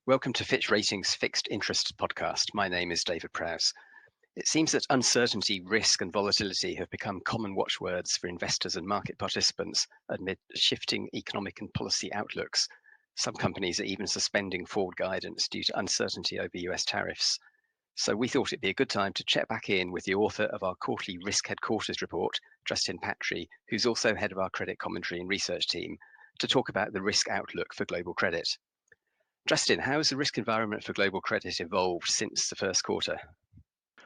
Welcome to Fitch Ratings Fixed Interest podcast. My name is David Prowse. It seems that uncertainty, risk, and volatility have become common watchwords for investors and market participants amid shifting economic and policy outlooks. Some companies are even suspending forward guidance due to uncertainty over US tariffs. So we thought it'd be a good time to check back in with the author of our quarterly Risk Headquarters report, Justin Patrie, who's also head of our credit commentary and research team, to talk about the risk outlook for global credit. Justin, how has the risk environment for global credit evolved since the first quarter?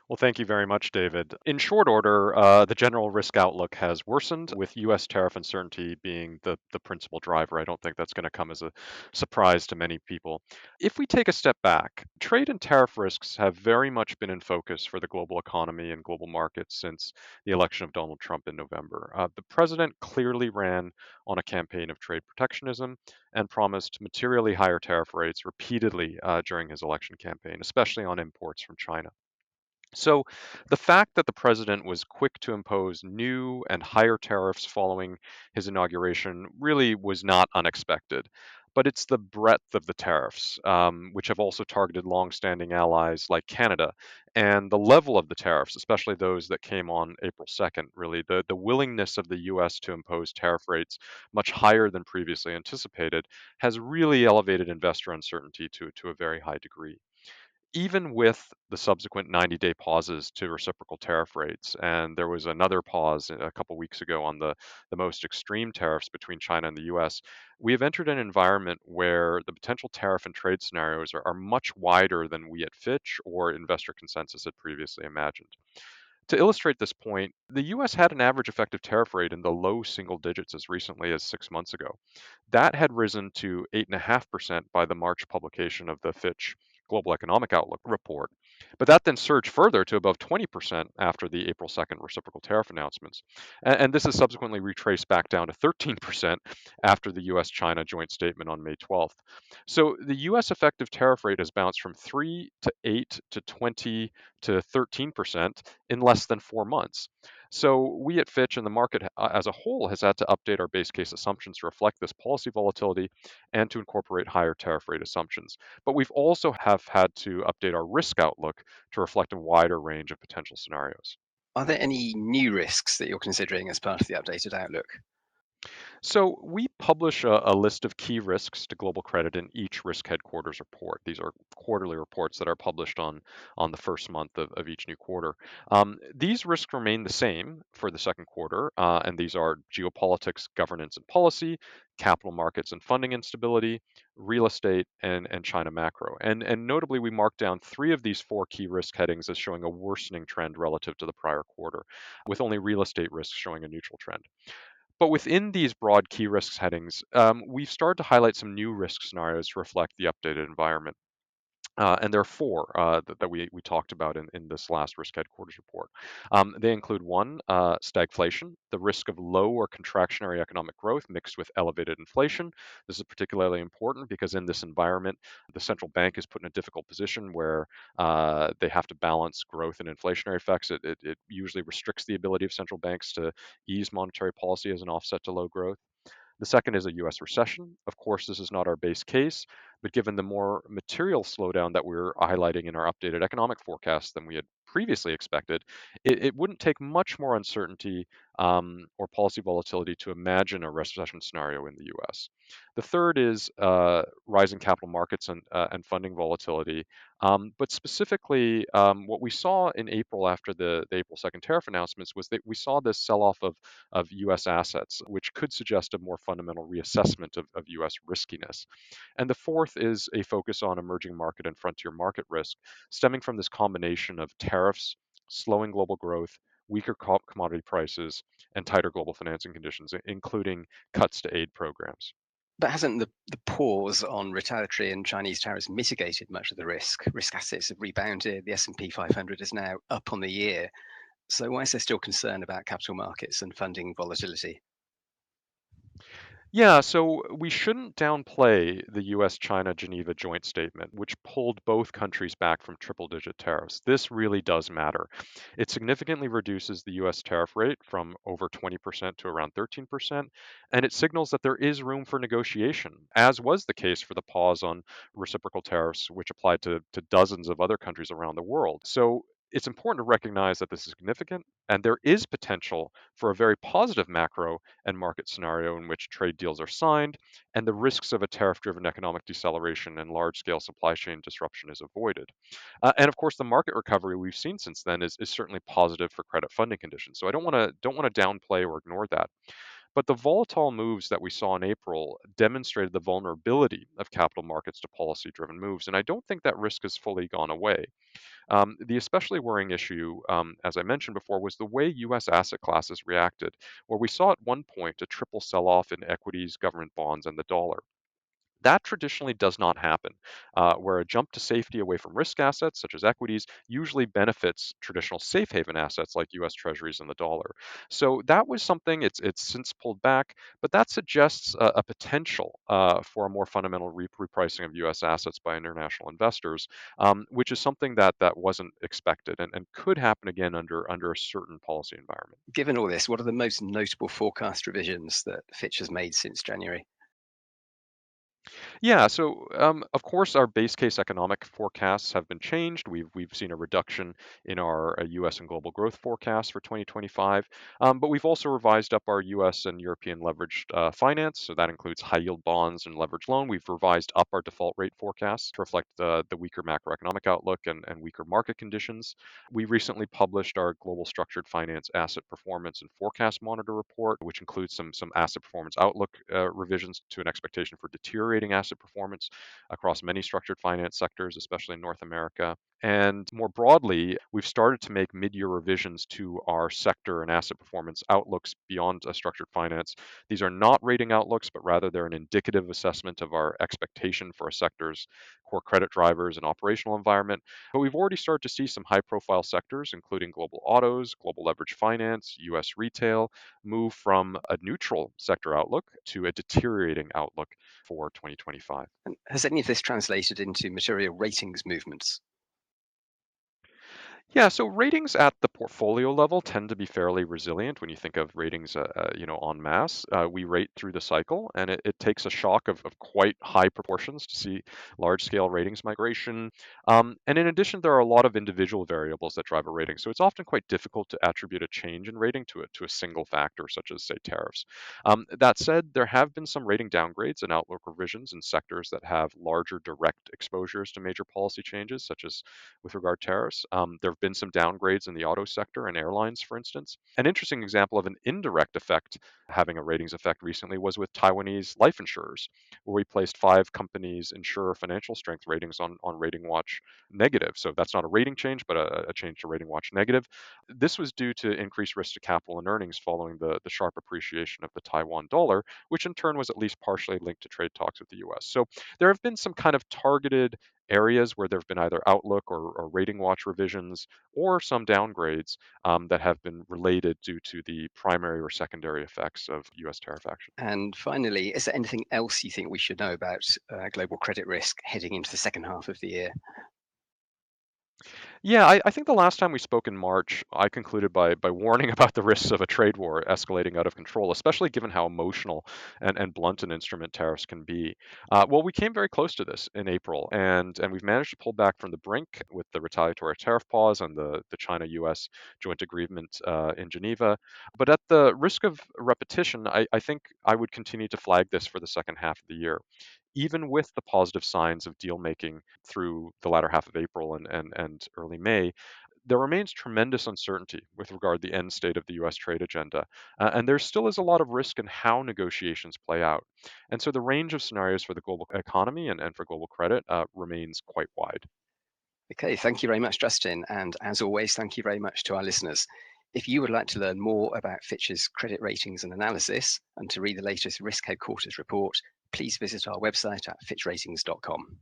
Well, thank you very much, David. In short order, the general risk outlook has worsened, with U.S. tariff uncertainty being the principal driver. I don't think that's going to come as a surprise to many people. If we take a step back, trade and tariff risks have very much been in focus for the global economy and global markets since the election of Donald Trump in November. The president clearly ran on a campaign of trade protectionism and promised materially higher tariff rates repeatedly during his election campaign, especially on imports from China. So, the fact that the president was quick to impose new and higher tariffs following his inauguration really was not unexpected. But it's the breadth of the tariffs, which have also targeted longstanding allies like Canada, and the level of the tariffs, especially those that came on April 2nd, really, the willingness of the US to impose tariff rates much higher than previously anticipated, has really elevated investor uncertainty to a very high degree. Even with the subsequent 90-day pauses to reciprocal tariff rates, and there was another pause a couple weeks ago on the most extreme tariffs between China and the US, we have entered an environment where the potential tariff and trade scenarios are much wider than we at Fitch or investor consensus had previously imagined. To illustrate this point, the US had an average effective tariff rate in the low single digits as recently as 6 months ago. That had risen to 8.5% by the March publication of the Fitch Global Economic Outlook report. But that then surged further to above 20% after the April 2nd reciprocal tariff announcements. And this is subsequently retraced back down to 13% after the US China joint statement on May 12th. So the US effective tariff rate has bounced from 3 to 8 to 20 to 13% in less than 4 months. So we at Fitch and the market as a whole has had to update our base case assumptions to reflect this policy volatility and to incorporate higher tariff rate assumptions. But we've also have had to update our risk outlook to reflect a wider range of potential scenarios. Are there any new risks that you're considering as part of the updated outlook? So we publish a list of key risks to global credit in each risk headquarters report. These are quarterly reports that are published on the first month of each new quarter. These risks remain the same for the second quarter, and these are geopolitics, governance and policy, capital markets and funding instability, real estate, and China macro. And notably, we marked down three of these four key risk headings as showing a worsening trend relative to the prior quarter, with only real estate risks showing a neutral trend. But within these broad key risks headings, we've started to highlight some new risk scenarios to reflect the updated environment. And there are four that we talked about in this last risk headquarters report. They include one, stagflation, the risk of low or contractionary economic growth mixed with elevated inflation. This is particularly important because in this environment, the central bank is put in a difficult position where they have to balance growth and inflationary effects. It usually restricts the ability of central banks to ease monetary policy as an offset to low growth. The second is a US recession. Of course, this is not our base case, but given the more material slowdown that we're highlighting in our updated economic forecast than we had previously expected, it wouldn't take much more uncertainty or policy volatility to imagine a recession scenario in the US. The third is rising capital markets and funding volatility. But specifically, what we saw in April after the April 2nd tariff announcements was that we saw this sell off of US assets, which could suggest a more fundamental reassessment of US riskiness. And the fourth is a focus on emerging market and frontier market risk, stemming from this combination of tariffs, slowing global growth, weaker commodity prices, and tighter global financing conditions, including cuts to aid programs. But hasn't the pause on retaliatory and Chinese tariffs mitigated much of the risk? Risk assets have rebounded. The S&P 500 is now up on the year. So why is there still concern about capital markets and funding volatility? Yeah, so we shouldn't downplay the US-China Geneva joint statement, which pulled both countries back from triple-digit tariffs. This really does matter. It significantly reduces the US tariff rate from over 20% to around 13%, and it signals that there is room for negotiation, as was the case for the pause on reciprocal tariffs, which applied to dozens of other countries around the world. So it's important to recognize that this is significant, and there is potential for a very positive macro and market scenario in which trade deals are signed and the risks of a tariff driven economic deceleration and large scale supply chain disruption is avoided. And of course, the market recovery we've seen since then is certainly positive for credit funding conditions. So I don't want to downplay or ignore that. But the volatile moves that we saw in April demonstrated the vulnerability of capital markets to policy driven moves. And I don't think that risk has fully gone away. The especially worrying issue, as I mentioned before, was the way US asset classes reacted, where we saw at one point a triple sell off in equities, government bonds, and the dollar. That traditionally does not happen, where a jump to safety away from risk assets, such as equities, usually benefits traditional safe haven assets like US Treasuries and the dollar. So that was something it's since pulled back, but that suggests a potential for a more fundamental repricing of US assets by international investors, which is something that wasn't expected and could happen again under a certain policy environment. Given all this, what are the most notable forecast revisions that Fitch has made since January? Yeah, so of course, our base case economic forecasts have been changed. We've seen a reduction in our U.S. and global growth forecasts for 2025, but we've also revised up our U.S. and European leveraged finance. So that includes high yield bonds and leveraged loan. We've revised up our default rate forecasts to reflect the weaker macroeconomic outlook and weaker market conditions. We recently published our global structured finance asset performance and forecast monitor report, which includes some asset performance outlook revisions to an expectation for deteriorating asset performance across many structured finance sectors, especially in North America. And more broadly, we've started to make mid-year revisions to our sector and asset performance outlooks beyond structured finance. These are not rating outlooks, but rather they're an indicative assessment of our expectation for a sector's core credit drivers and operational environment. But we've already started to see some high-profile sectors, including global autos, global leverage finance, U.S. retail, move from a neutral sector outlook to a deteriorating outlook for 2025. And has any of this translated into material ratings movements? Yeah, so ratings at the portfolio level tend to be fairly resilient when you think of ratings, en masse. We rate through the cycle, and it takes a shock of quite high proportions to see large-scale ratings migration. And in addition, there are a lot of individual variables that drive a rating, so it's often quite difficult to attribute a change in rating to a single factor, such as, say, tariffs. That said, there have been some rating downgrades and outlook revisions in sectors that have larger direct exposures to major policy changes, such as with regard to tariffs. There have been some downgrades in the auto sector and airlines, for instance. An interesting example of an indirect effect having a ratings effect recently was with Taiwanese life insurers, where we placed 5 companies' insurer financial strength ratings on Rating Watch negative. So that's not a rating change, but a change to Rating Watch negative. This was due to increased risk to capital and earnings following the sharp appreciation of the Taiwan dollar, which in turn was at least partially linked to trade talks with the US. So there have been some kind of targeted areas where there have been either outlook or rating watch revisions or some downgrades that have been related due to the primary or secondary effects of US tariff action. And finally, is there anything else you think we should know about global credit risk heading into the second half of the year? Yeah, I think the last time we spoke in March, I concluded by warning about the risks of a trade war escalating out of control, especially given how emotional and blunt an instrument tariffs can be. Well, we came very close to this in April, and we've managed to pull back from the brink with the retaliatory tariff pause and the China-U.S. joint agreement in Geneva. But at the risk of repetition, I think I would continue to flag this for the second half of the year even with the positive signs of deal making through the latter half of April and early May, there remains tremendous uncertainty with regard to the end state of the US trade agenda. And there still is a lot of risk in how negotiations play out. And so the range of scenarios for the global economy and for global credit remains quite wide. Okay, thank you very much, Justin. And as always, thank you very much to our listeners. If you would like to learn more about Fitch's credit ratings and analysis and to read the latest Risk Headquarters report, please visit our website at fitchratings.com.